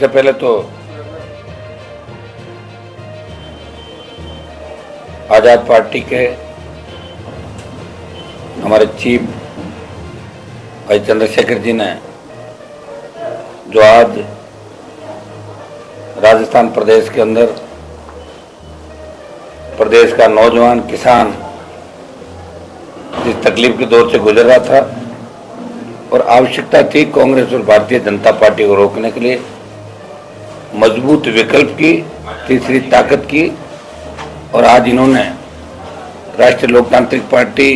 सबसे पहले तो आज़ाद पार्टी के हमारे चीफ भाई चंद्रशेखर जी ने जो आज राजस्थान प्रदेश के अंदर प्रदेश का नौजवान किसान जिस तकलीफ के दौर से गुजर रहा था और आवश्यकता थी कांग्रेस और भारतीय जनता पार्टी को रोकने के लिए मजबूत विकल्प की, तीसरी ताकत की, और आज इन्होंने राष्ट्रीय लोकतांत्रिक पार्टी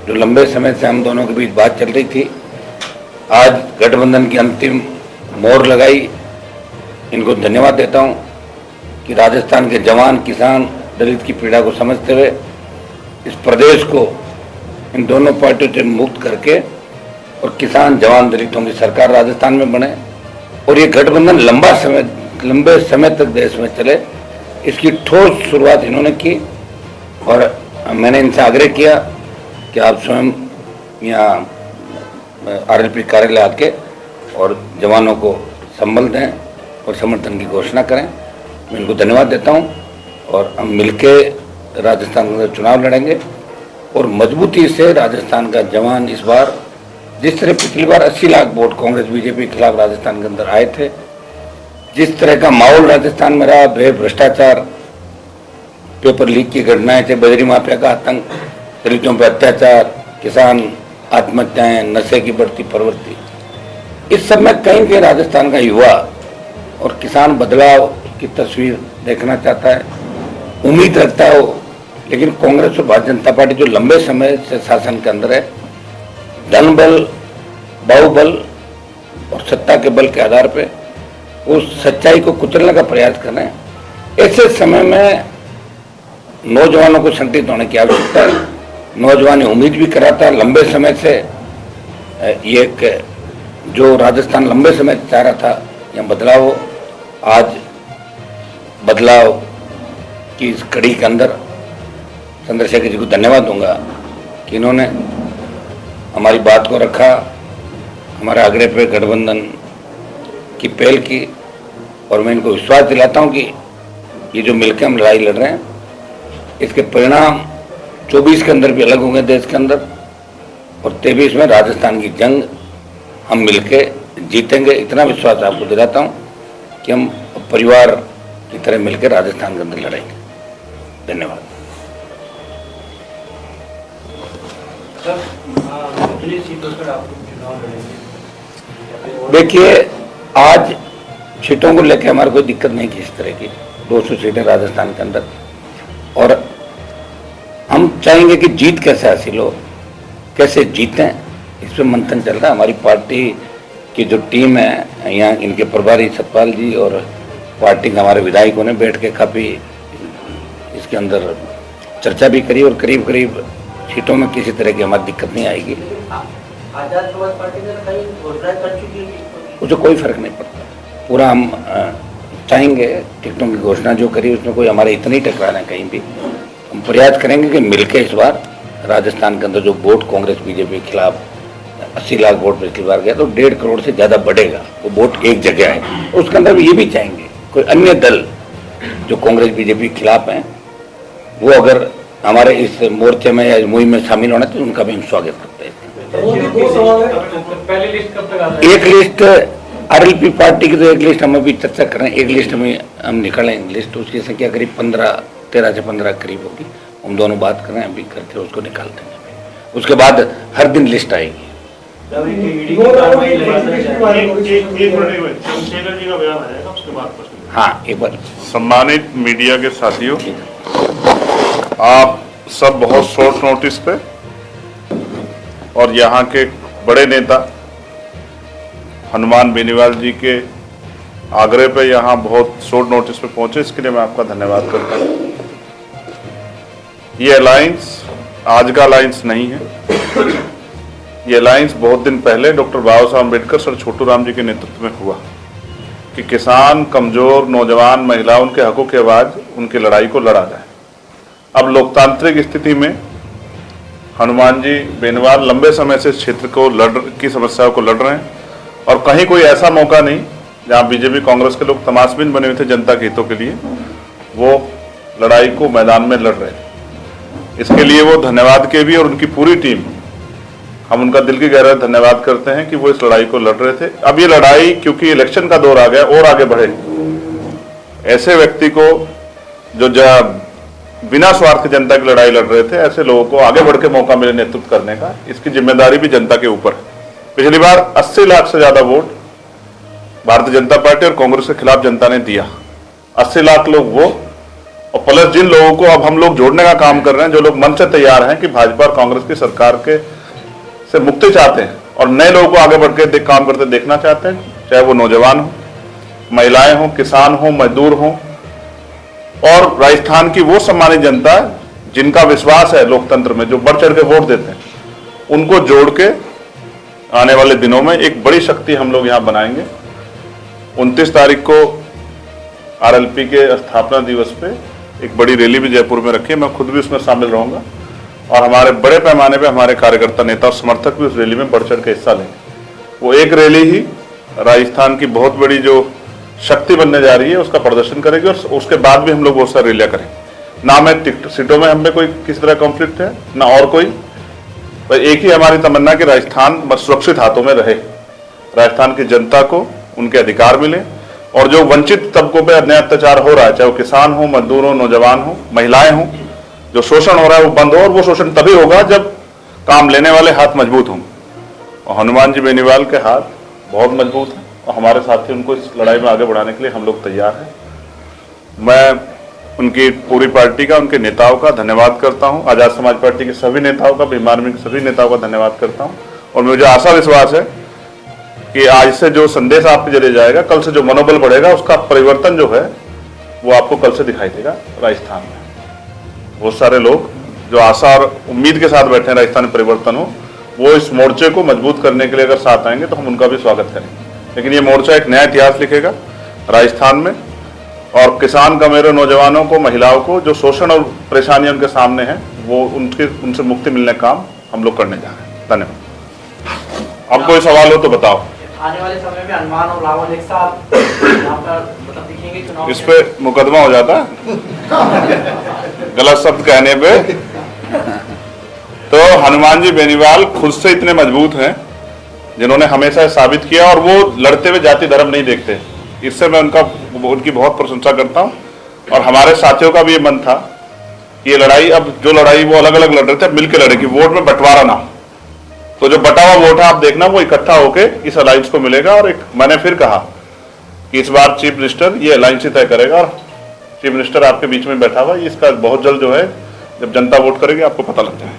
जो लंबे समय से हम दोनों के बीच बात चल रही थी, आज गठबंधन की अंतिम मोहर लगाई। इनको धन्यवाद देता हूं कि राजस्थान के जवान, किसान, दलित की पीड़ा को समझते हुए इस प्रदेश को इन दोनों पार्टियों से मुक्त करके और किसान, जवान, दलितों की सरकार राजस्थान में बने और ये गठबंधन लंबे समय तक देश में चले, इसकी ठोस शुरुआत इन्होंने की। और मैंने इनसे आग्रह किया कि आप स्वयं यहाँ आरएलपी कार्यालय आके और जवानों को संबल दें और समर्थन की घोषणा करें। मैं इनको धन्यवाद देता हूँ और हम मिलके राजस्थान में चुनाव लड़ेंगे और मजबूती से राजस्थान का जवान इस बार, जिस तरह पिछली बार 80 लाख वोट कांग्रेस बीजेपी के खिलाफ राजस्थान के अंदर आए थे, जिस तरह का माहौल राजस्थान में रहा, भ्रष्टाचार, पेपर लीक की घटनाएं थे, बजरी माफिया का आतंक, दलितों पर अत्याचार, किसान आत्महत्याएं, नशे की बढ़ती प्रवृत्ति, इस सब में कहीं कहीं राजस्थान का युवा और किसान बदलाव की तस्वीर देखना चाहता है, उम्मीद रखता है वो। लेकिन कांग्रेस और भारतीय जनता पार्टी जो लंबे समय से शासन के अंदर है, धन बल, बाहुबल और सत्ता के बल के आधार पे वो सच्चाई को कुचलने का प्रयास कर रहे हैं। ऐसे समय में नौजवानों को संगठित होने की आवश्यकता है। नौजवान उम्मीद भी कराता है लंबे समय से, ये एक जो राजस्थान लंबे समय चाह रहा था यहाँ बदलाव हो। आज बदलाव की इस कड़ी के अंदर चंद्रशेखर जी को धन्यवाद दूंगा कि इन्होंने हमारी बात को रखा, हमारे आग्रह पे गठबंधन की पहल की, और मैं इनको विश्वास दिलाता हूं कि ये जो मिलकर हम लड़ाई लड़ रहे हैं, इसके परिणाम 24 के अंदर भी अलग होंगे देश के अंदर, और 23 में राजस्थान की जंग हम मिलके जीतेंगे। इतना विश्वास आपको दिलाता हूं कि हम परिवार की तरह मिलकर राजस्थान के अंदर लड़ेंगे। धन्यवाद। देखिए, आज सीटों को लेकर हमारे कोई दिक्कत नहीं की, इस तरह की 200 सीटें राजस्थान के अंदर, और हम चाहेंगे कि जीत कैसे हासिल हो, कैसे जीतें, इस पर मंथन चल रहा है। हमारी पार्टी की जो टीम है यहाँ, इनके प्रभारी सतपाल जी और पार्टी के हमारे विधायकों ने बैठ के काफ़ी इसके अंदर चर्चा भी करी और करीब करीब सीटों में किसी तरह की हमारी दिक्कत नहीं आएगी। आजाद समाज पार्टी ने कई घोषणाएं कर चुकी है, उससे कोई फर्क नहीं पड़ता। पूरा हम चाहेंगे टिकटों की घोषणा जो करी उसमें कोई हमारे इतनी टकराना है कहीं भी। हम प्रयास करेंगे कि मिलकर इस बार राजस्थान के अंदर जो वोट कांग्रेस बीजेपी के खिलाफ 80 लाख वोट पिछली बार गया, तो 1.5 करोड़ से ज़्यादा बढ़ेगा। वो वोट एक जगह है, उसके अंदर भी ये भी चाहेंगे कोई अन्य दल जो कांग्रेस बीजेपी के खिलाफ हैं, वो अगर हमारे इस मोर्चे में या मुहिम में शामिल होना तो उनका भी हम स्वागत करते हैं। एक लिस्ट आरएलपी पार्टी की, तो एक लिस्ट हम अभी चर्चा कर रहे हैं, एक लिस्ट में हम निकालेंगे। लिस्ट उसकी संख्या करीब 13 से 15 करीब होगी। हम दोनों बात कर रहे हैं, अभी करके उसको निकाल देंगे। उसके बाद हर दिन लिस्ट आएगी। हाँ, एक बार। सम्मानित मीडिया के साथियों, आप सब बहुत शॉर्ट नोटिस पे और यहाँ के बड़े नेता हनुमान बेनीवाल जी के आग्रह पे यहाँ बहुत शॉर्ट नोटिस पे पहुंचे, इसके लिए मैं आपका धन्यवाद करता हूँ। ये अलायंस आज का अलायंस नहीं है, ये अलायंस बहुत दिन पहले डॉक्टर बाबा साहब अम्बेडकर, सर छोटू राम जी के नेतृत्व में हुआ कि किसान, कमजोर, नौजवान, महिला, उनके हकों की आवाज, उनकी लड़ाई को लड़ा जाए। अब लोकतांत्रिक स्थिति में हनुमान जी बेनीवाल लंबे समय से इस क्षेत्र को की समस्याओं को लड़ रहे हैं और कहीं कोई ऐसा मौका नहीं जहाँ बीजेपी कांग्रेस के लोग तमाशबीन बने हुए थे जनता के हितों के लिए, वो लड़ाई को मैदान में लड़ रहे थे। इसके लिए वो धन्यवाद के भी और उनकी पूरी टीम, हम उनका दिल की गहराई धन्यवाद करते हैं कि वो इस लड़ाई को लड़ रहे थे। अब ये लड़ाई क्योंकि इलेक्शन का दौर आ गया और आगे बढ़े, ऐसे व्यक्ति को जो बिना स्वार्थ जनता की लड़ाई लड़ रहे थे, ऐसे लोगों को आगे बढ़ के मौका मिले नेतृत्व करने का, इसकी जिम्मेदारी भी जनता के ऊपर है। पिछली बार 80 लाख से ज्यादा वोट भारतीय जनता पार्टी और कांग्रेस के खिलाफ जनता ने दिया। 80 लाख लोग वो, और प्लस जिन लोगों को अब हम लोग जोड़ने का काम कर रहे हैं, जो लोग मन से तैयार हैं कि भाजपा और कांग्रेस की सरकार के से मुक्ति चाहते हैं और नए लोगों को आगे बढ़ के काम करते देखना चाहते हैं, चाहे वो नौजवान हो, महिलाएं हो, किसान हो, मजदूर हो, और राजस्थान की वो सम्मानित जनता जिनका विश्वास है लोकतंत्र में, जो बढ़ चढ़ के वोट देते हैं, उनको जोड़ के आने वाले दिनों में एक बड़ी शक्ति हम लोग यहाँ बनाएंगे। 29 तारीख को आरएलपी के स्थापना दिवस पे एक बड़ी रैली भी जयपुर में रखी है, मैं खुद भी उसमें शामिल रहूंगा और हमारे बड़े पैमाने पे हमारे कार्यकर्ता, नेता और समर्थक भी उस रैली में बढ़ चढ़ के हिस्सा लेंगे। वो एक रैली ही राजस्थान की बहुत बड़ी जो शक्ति बनने जा रही है उसका प्रदर्शन करेगी और उसके बाद भी हम लोग बहुत सारी रैलियां करेंगे। ना मैं सीटों में हमें कोई किसी तरह कॉन्फ्लिक्ट है, ना और कोई, पर एक ही हमारी तमन्ना कि राजस्थान बस सुरक्षित हाथों में रहे, राजस्थान की जनता को उनके अधिकार मिले और जो वंचित तबकों पे अन्याय अत्याचार हो रहा है, चाहे वो किसान हो, मजदूर हो, नौजवान हो, महिलाएं हो, जो शोषण हो रहा है वो बंद हो। और वो शोषण तभी होगा जब काम लेने वाले हाथ मजबूत हों, और हनुमान जी बेनीवाल के हाथ बहुत मजबूत हैं और हमारे साथी उनको इस लड़ाई में आगे बढ़ाने के लिए हम लोग तैयार हैं। मैं उनकी पूरी पार्टी का, उनके नेताओं का धन्यवाद करता हूं, आजाद समाज पार्टी के सभी नेताओं का, भीम आर्मी के सभी नेताओं का धन्यवाद करता हूं। और मुझे आशा विश्वास है कि आज से जो संदेश आपके जरिए जाएगा, कल से जो मनोबल बढ़ेगा, उसका परिवर्तन जो है वो आपको कल से दिखाई देगा। राजस्थान में बहुत सारे लोग जो आशा और उम्मीद के साथ बैठे हैं राजस्थान में परिवर्तन हो, वो इस मोर्चे को मजबूत करने के लिए अगर साथ आएंगे तो हम उनका भी स्वागत करेंगे। लेकिन ये मोर्चा एक नया इतिहास लिखेगा राजस्थान में, और किसान, गंवेरों, नौजवानों को, महिलाओं को जो शोषण और परेशानियां उनके सामने हैं, वो उनसे मुक्ति मिलने का काम हम लोग करने जा रहे हैं। धन्यवाद। अब कोई सवाल हो तो बताओ। आने वाले समय में हनुमान और रावण एक साथ यहाँ पर मतलब दिखेंगे चुनाव, इस पे मुकदमा हो जाता है गलत शब्द कहने पे। तो हनुमान जी बेनीवाल खुद से इतने मजबूत हैं जिन्होंने हमेशा साबित किया, और वो लड़ते हुए जाति धर्म नहीं देखते। इससे मैं उनकी बहुत प्रशंसा करता हूं। और हमारे साथियों का भी ये मन था कि ये लड़ाई, अब जो लड़ाई वो अलग अलग लड़ रहे थे, मिलकर लड़े कि वोट में बंटवारा ना हो। तो जो बटा हुआ वोट है आप देखना, वो इकट्ठा होके इस अलायंस को मिलेगा। और एक मैंने फिर कहा कि इस बार चीफ मिनिस्टर ये अलायंस ही तय करेगा, और चीफ मिनिस्टर आपके बीच में बैठा हुआ, इसका बहुत जल्द जो है जब जनता वोट करेगी आपको पता लग जाए।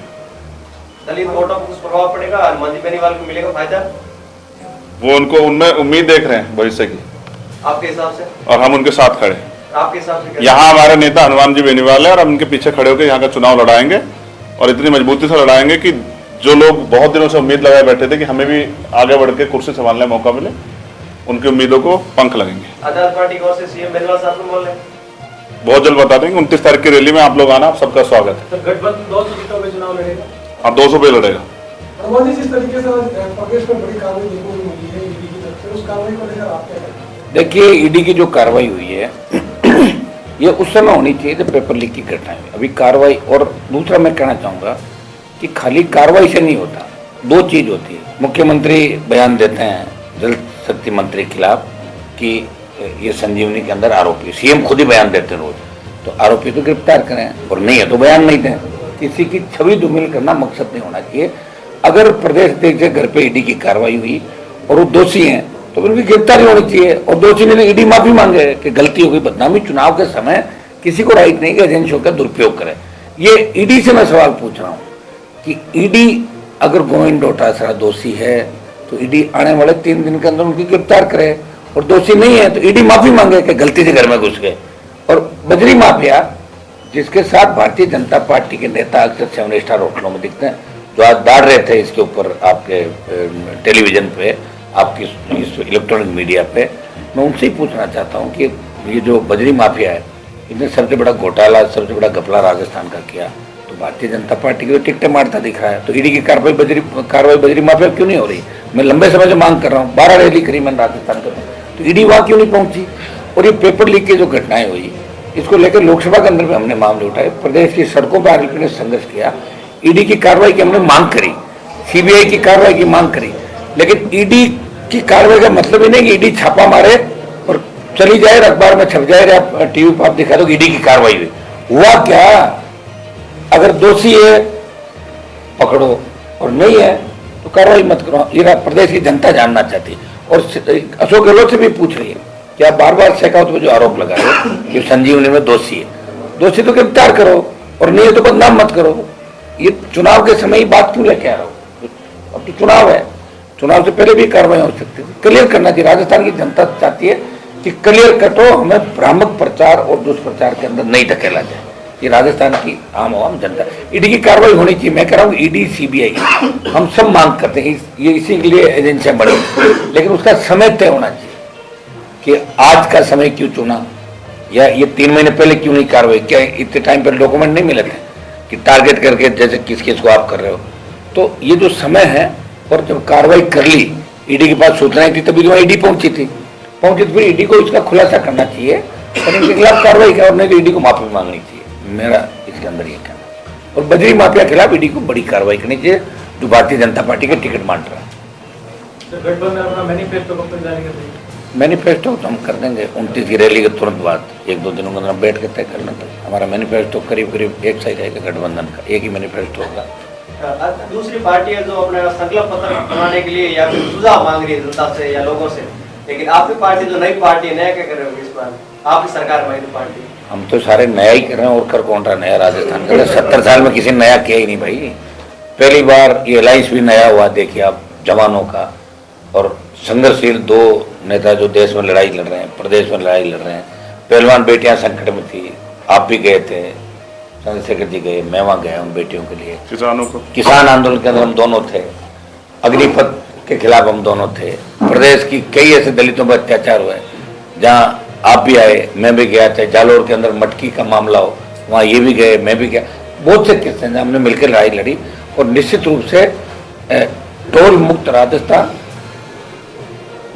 दलित वोटों को कुछ प्रभाव पड़ेगा, हनुमान जी बेनीवाल को मिलेगा फायदा? वो उनको उनमें उम्मीद देख रहे हैं भविष्य की, आपके हिसाब से? और हम उनके साथ खड़े हैं। आपके हिसाब से? यहाँ हमारे नेता हनुमान जी बेनीवाल है और हम उनके पीछे खड़े होकर यहाँ का चुनाव लड़ाएंगे, और इतनी मजबूती से लड़ाएंगे कि जो लोग बहुत दिनों से उम्मीद लगाए बैठे थे कि हमें भी आगे बढ़ के कुर्सी संभालने का मौका मिले, उनकी उम्मीदों को पंख लगेंगे। आजाद पार्टी की ओर से सीएम बेनीवाल साहब को बोल रहे हैं, बहुत जल्द बता देंगे। 29 तारीख की रैली में आप लोग आना, सबका स्वागत है। तो गठबंधन 200 सीटों में चुनाव लड़ेगा? हाँ, 200 पे लड़ेगा। जिस तरीके से प्रदेश में बड़ी कार्रवाई देखने को मिली है ईडी की तरफ से, उस कार्रवाई को लेकर आप क्या कहेंगे? देखिए, ईडी की जो कार्रवाई हुई है ये उस समय होनी चाहिए जब पेपर लीक की घटनाएं हुई। अभी कार्रवाई, और दूसरा मैं कहना चाहूँगा कि खाली कार्रवाई से नहीं होता, दो चीज़ होती है। मुख्यमंत्री बयान देते हैं जल शक्ति मंत्री के खिलाफ कि ये संजीवनी के अंदर आरोपी, सीएम खुद ही बयान देते हैं रोज, तो आरोपी तो गिरफ्तार करें, और नहीं है तो बयान नहीं दें। किसी की छवि धूमिल करना मकसद नहीं होना चाहिए। अगर प्रदेश अध्यक्ष के घर पे ईडी की कार्रवाई हुई और वो दोषी हैं तो उनकी गिरफ्तारी होनी चाहिए, और दोषी ने ईडी माफी मांगे कि गलती हो गई, बदनामी। चुनाव के समय किसी को राइट नहीं कि एजेंसियों का दुरुपयोग करे। ये ईडी से मैं सवाल पूछ रहा हूँ कि ईडी अगर गोविंद डोटासरा दोषी है तो ईडी आने वाले 3 दिन के अंदर उनकी गिरफ्तार करे, और दोषी नहीं है तो ईडी माफी मांगे कि गलती से घर में घुस गए। और बजरी माफिया जिसके साथ भारतीय जनता पार्टी के नेता अक्सर 7 स्टार होटलों में दिखते हैं, जो आज दाड़ रहे थे इसके ऊपर आपके टेलीविजन पे, आपकी इस इलेक्ट्रॉनिक मीडिया पे, मैं उनसे ही पूछना चाहता हूँ कि ये जो बजरी माफिया है, इसने सबसे बड़ा घोटाला, सबसे बड़ा घपला राजस्थान का किया, तो भारतीय जनता पार्टी को टिकटें मारता दिख रहा है, तो ईडी की कार्रवाई बजरी माफिया क्यों नहीं हो रही? मैं लंबे समय से मांग कर रहा हूँ, 12 रैली करी मैंने राजस्थान के, तो ईडी वहां क्यों नहीं पहुंची? और ये पेपर लीक की जो घटनाएं हुई, इसको लेकर लोकसभा के अंदर भी हमने मामले उठाए, प्रदेश की सड़कों पर आरएलपी ने संघर्ष किया, ईडी की कार्रवाई की हमने मांग करी, सीबीआई की कार्रवाई की मांग करी, लेकिन ईडी की कार्रवाई का मतलब ही नहीं कि ईडी छापा मारे और चली जाए, अखबार में छप जाए या टीवी पर आप दिखा दो ईडी की कार्रवाई हुई। हुआ क्या? अगर दोषी है पकड़ो और नहीं है तो कार्रवाई मत करो। ये प्रदेश की जनता जानना चाहती है और अशोक गहलोत से भी पूछ रही है कि आप बार बार शेखावत पर जो आरोप लगा रहे हो कि संजीवनी में दोषी है, दोषी तो गिरफ्तार करो और नहीं है तो बदनाम मत करो। ये चुनाव के समय ही बात क्यों लेके आ रहा हो? अब तो चुनाव है, चुनाव से पहले भी कार्रवाई हो सकती थी। क्लियर करना चाहिए। राजस्थान की जनता चाहती है कि क्लियर कटो, हमें भ्रामक प्रचार और दुष्प्रचार के अंदर नहीं धकेला जाए। ये राजस्थान की आम आवाम जनता, ईडी की कार्रवाई होनी चाहिए। मैं कह रहा हूँ ईडी सीबीआई हम सब मांग करते हैं, ये इसी के लिए एजेंसियां बनी, लेकिन उसका समय तय होना चाहिए कि आज का समय क्यों चुना, या ये 3 महीने पहले क्यों नहीं कार्रवाई? क्या इतने टाइम पर डॉक्यूमेंट नहीं मिले थे कि टारगेट करके जैसे किस किस को आप कर रहे हो? तो ये जो समय है, और जब कार्रवाई कर ली, ईडी के पास सूचनाएं थी तभी तो ईडी पहुंची थी तो फिर ईडी को इसका खुलासा करना चाहिए और इनके खिलाफ कार्रवाई कर, और नहीं तो ईडी को माफी मांगनी चाहिए। मेरा इसके अंदर ये कहना। और बजरी माफिया के खिलाफ ईडी को बड़ी कार्रवाई करनी चाहिए, जो भारतीय जनता पार्टी के टिकट बांट रहा है। गठबंधन अपना मैनिफेस्टो कब तक जारी कर रही है? मैनिफेस्टो तो हम कर देंगे 29 की रैली के तुरंत बाद, 1-2 दिनों के अंदर बैठ के तय करना था। हमारा मैनिफेस्टो करीब करीब एक साइड है गठबंधन का, एक ही मैनिफेस्टो होगा। दूसरी पार्टी है जो अपना संकल्प पत्र बनाने के लिए या फिर सुझाव मांग रही है जनता से या लोगों से, लेकिन आपकी पार्टी जो नई पार्टी है, नया क्या कर रहे हो इस बार? आपकी सरकार में तो पार्टी हम तो सारे नया ही कर रहे हैं, और कर कौन रहा नया? राजस्थान का 70 साल में किसी ने नया किया ही नहीं भाई। पहली बार ये अलायंस भी नया हुआ, देखिए आप, जवानों का और संघर्षशील 2 नेता जो देश में लड़ाई लड़ रहे हैं, प्रदेश में लड़ाई लड़ रहे हैं। पहलवान बेटियां संकट में थी, आप भी गए थे, चंद्रशेखर जी गए, मैं वहाँ गया उन बेटियों के लिए। किसानों को, किसान आंदोलन के अंदर हम दोनों थे, अग्निपथ के खिलाफ हम दोनों थे। प्रदेश की कई ऐसे दलितों पर अत्याचार हुए जहाँ आप भी आए, मैं भी गया था। जालोर के अंदर मटकी का मामला हो, वहाँ ये भी गए, मैं भी गया। बहुत से किस्से हैं हमने मिलकर लड़ाई लड़ी, और निश्चित रूप से टोल मुक्त राजस्थान,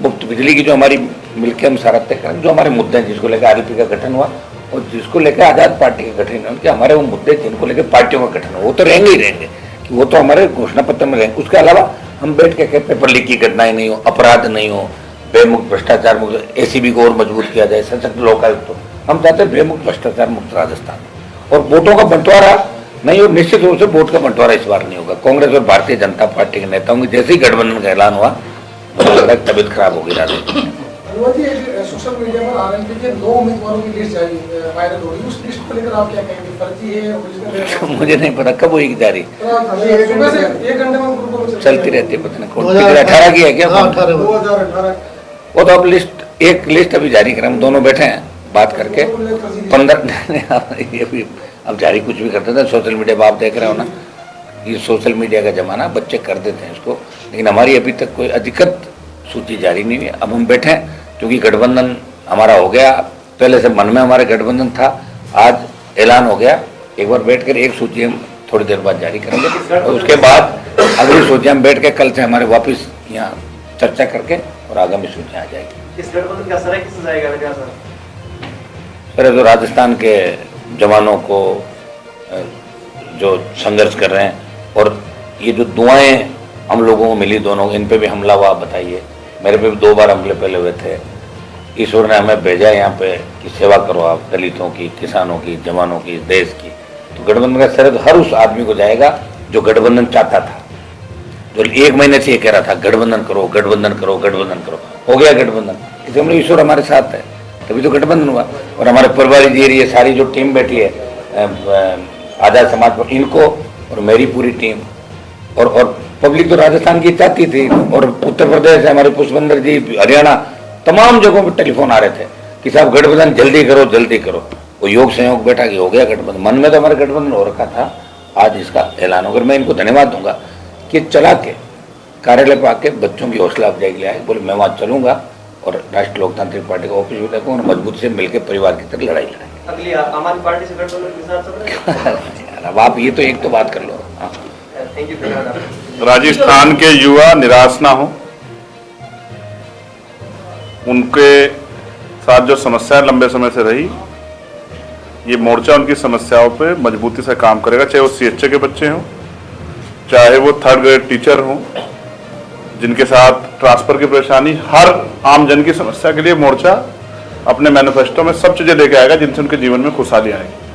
मुफ्त बिजली की जो हमारी मिलकर हम सारा तय करें, जो हमारे मुद्दे हैं, जिसको लेकर आरएलपी का गठन हुआ और जिसको लेकर आजाद पार्टी का गठन हुआ, कि हमारे वो मुद्दे जिनको लेकर पार्टियों का गठन हो, वो तो रहेंगे ही रहेंगे, कि वो तो हमारे घोषणा पत्र में रहेंगे। उसके अलावा हम बैठ के पेपर लीक की घटनाएं नहीं हो, अपराध नहीं हो, बेमुक्त भ्रष्टाचार मुक्त, एसीबी को और मजबूत किया जाए, सशक्त लोकायुक्त हो। हम चाहते हैं बेमुक्त भ्रष्टाचार मुक्त राजस्थान, और वोटों का बंटवारा नहीं, और निश्चित रूप से वोट का बंटवारा इस बार नहीं होगा। कांग्रेस और भारतीय जनता पार्टी के नेताओं की जैसे ही गठबंधन का ऐलान हुआ, मुझे लगा तबियत खराब होगी राजस्थान। सोशल मीडिया पर आरएलपी के 2 उम्मीदवारों की लिस्ट जारी वायरल हो रही है, उस लिस्ट को लेकर आप क्या कहेंगे? फर्जी है? मुझे नहीं पता कब होगी जारी, सुबह से 1 घंटे में ग्रुपों में चलती रहती है, पता नहीं कौन 18 की है क्या? 2018 वो तो अब एक लिस्ट अभी जारी करें, हम दोनों बैठे हैं बात करके 15 ये भी अब जारी कुछ भी करते थे। सोशल मीडिया पर आप देख रहे हो ना, ये सोशल मीडिया का जमाना, बच्चे कर देते हैं इसको, लेकिन हमारी अभी तक कोई अधिकृत सूची जारी नहीं हुई। अब हम बैठे हैं क्योंकि गठबंधन हमारा हो गया, पहले से मन में हमारे गठबंधन था, आज ऐलान हो गया। एक बार बैठ कर एक सूची हम थोड़ी देर बाद जारी करेंगे, और उसके बाद अगली सूची हम बैठ के कल से हमारे वापस यहाँ चर्चा करके और आगामी सूचियाँ आ जाएगी। इस गठबंधन का असर किससे जाएगा क्या सर? सर जो राजस्थान के जवानों को जो संघर्ष कर रहे हैं, और ये जो दुआएं हम लोगों को मिली दोनों, इन पे भी हमला हुआ, बताइए। मेरे पे भी 2 बार हमले पहले हुए थे। ईश्वर ने हमें भेजा यहाँ पे कि सेवा करो आप, दलितों की, किसानों की, जवानों की, देश की। तो गठबंधन का श्रेय हर उस आदमी को जाएगा जो गठबंधन चाहता था, जो 1 महीने से ये कह रहा था गठबंधन करो, गठबंधन करो, गठबंधन करो। हो गया गठबंधन, इसलिए हम लोग ईश्वर हमारे साथ है, तभी तो गठबंधन हुआ। और हमारे परिवारी जी, ये सारी जो टीम बैठी है आजाद समाज पर, इनको और मेरी पूरी टीम, और पब्लिक तो राजस्थान की चाहती थी, और उत्तर प्रदेश है, हमारे पुष्पेंद्र जी, हरियाणा, तमाम जगहों पर टेलीफोन आ रहे थे कि साहब गठबंधन जल्दी करो, जल्दी करो। वो योग संयोग बैठा कि हो गया गठबंधन, मन में तो हमारे गठबंधन हो रखा था, आज इसका ऐलान होकर मैं इनको धन्यवाद दूंगा कि चला के कार्यालय पर आके बच्चों की हौसला अफजाई के लिए आए, बोले मैं वहाँ चलूंगा और राष्ट्रीय लोकतांत्रिक पार्टी का ऑफिस भी देखूंगा, और मजबूत से मिलकर परिवार की तरह लड़ाई लड़ाएंगे। अगली आम आदमी पार्टी से गठबंधन के साथ चल रहे हैं? अब आप ये तो एक तो बात कर लो। हाँ, थैंक यू। राजस्थान के युवा निराश ना हो, उनके साथ जो समस्याएं लंबे समय से रही, ये मोर्चा उनकी समस्याओं पे मजबूती से काम करेगा, चाहे वो सीएचए के बच्चे हों, चाहे वो 3rd ग्रेड टीचर हों जिनके साथ ट्रांसफर की परेशानी, हर आम जन की समस्या के लिए मोर्चा अपने मैनिफेस्टो में सब चीजें लेके आएगा जिनसे उनके जीवन में खुशहाली आएगी।